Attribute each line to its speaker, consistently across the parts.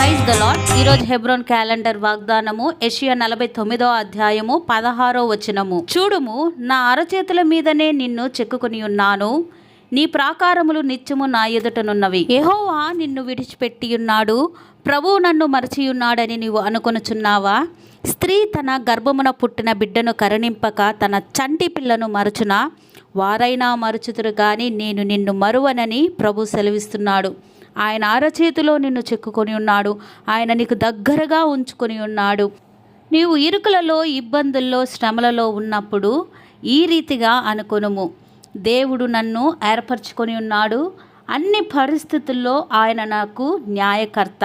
Speaker 1: Praise the lord. ఈరోజు Hebron calendar వాగ్దానము యెషయా 49వ అధ్యాయము 16వ వచనము. చూడుము, నా అరచేతుల మీదనే నిన్ను చెక్కుకొని ఉన్నాను, నీ ప్రాకారములు నిత్యము నా ఎదుటనున్నవి. యెహోవా నిన్ను విడిచిపెట్టి ఉన్నాడు, ప్రభువు నన్ను మరచియున్నాడని నీవు అనుకొనుచున్నావా? స్త్రీ తన గర్భమున పుట్టిన బిడ్డను కరుణింపక తన చంటి పిల్లను మరచునా? వారైనా మరచుతురు గాని నేను నిన్ను మరువనని ప్రభు సెలవిస్తున్నాడు. ఆయన అరచేతిలో నిన్ను చెక్కుకొని ఉన్నాడు, ఆయన నీకు దగ్గరగా ఉంచుకొని ఉన్నాడు. నీవు ఇరుకులలో, ఇబ్బందుల్లో, శ్రమలలో ఉన్నప్పుడు ఈ రీతిగా అనుకొనుము, దేవుడు నన్ను ఏర్పరచుకొని ఉన్నాడు, అన్ని పరిస్థితుల్లో ఆయన నాకు న్యాయకర్త.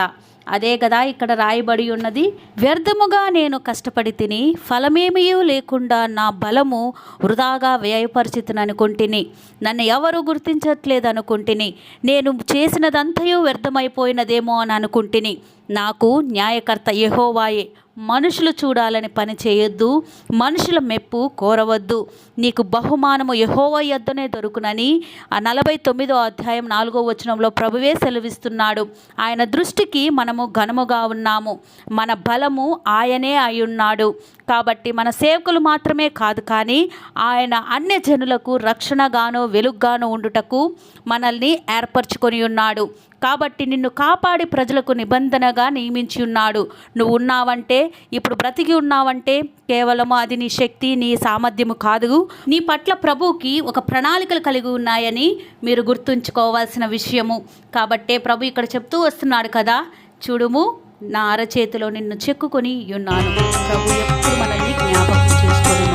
Speaker 1: అదే కదా ఇక్కడ రాయబడి ఉన్నది. వ్యర్థముగా నేను కష్టపడి తిని ఫలమేమీ లేకుండా నా బలము వృధాగా వ్యయపరిచితననుకుంటుని, నన్ను ఎవరు గుర్తించట్లేదు అనుకుంటుని, నేను చేసినదంతయు వ్యర్థమైపోయినదేమో అని అనుకుంటుని. నాకు న్యాయకర్త యెహోవాయే. మనుషులు చూడాలని పని చేయొద్దు, మనుషుల మెప్పు కోరవద్దు. నీకు బహుమానము యెహోవా యొద్దనే దొరుకునని ఆ 49వ అధ్యాయం 4వ వచనంలో ప్రభువే సెలవిస్తున్నాడు. ఆయన దృష్టికి మనము ఘనముగా ఉన్నాము, మన బలము ఆయనే అయ్యున్నాడు. కాబట్టి మన సేవకులు మాత్రమే కాదు, కానీ ఆయన అన్య జనులకు రక్షణగాను వెలుగుగాను ఉండుటకు మనల్ని ఏర్పరచుకొని ఉన్నాడు. కాబట్టి నిన్ను కాపాడి ప్రజలకు నిబంధనగా నియమించి ఉన్నాడు. నువ్వు ఉన్నావంటే, ఇప్పుడు బ్రతికి ఉన్నావంటే కేవలం అది నీ శక్తి, నీ సామర్థ్యము కాదు. నీ పట్ల ప్రభువుకి ఒక ప్రణాళికలు కలిగి ఉన్నాయని మీరు గుర్తుంచుకోవాల్సిన విషయము. కాబట్టే ప్రభు ఇక్కడ చెప్తూ వస్తున్నాడు కదా, చూడుము, నా అరచేతిలో నిన్ను చెక్కుకొని ఉన్నాను. ప్రభు ఎప్పుడు మనల్ని జ్ఞాపకం చేసుకొని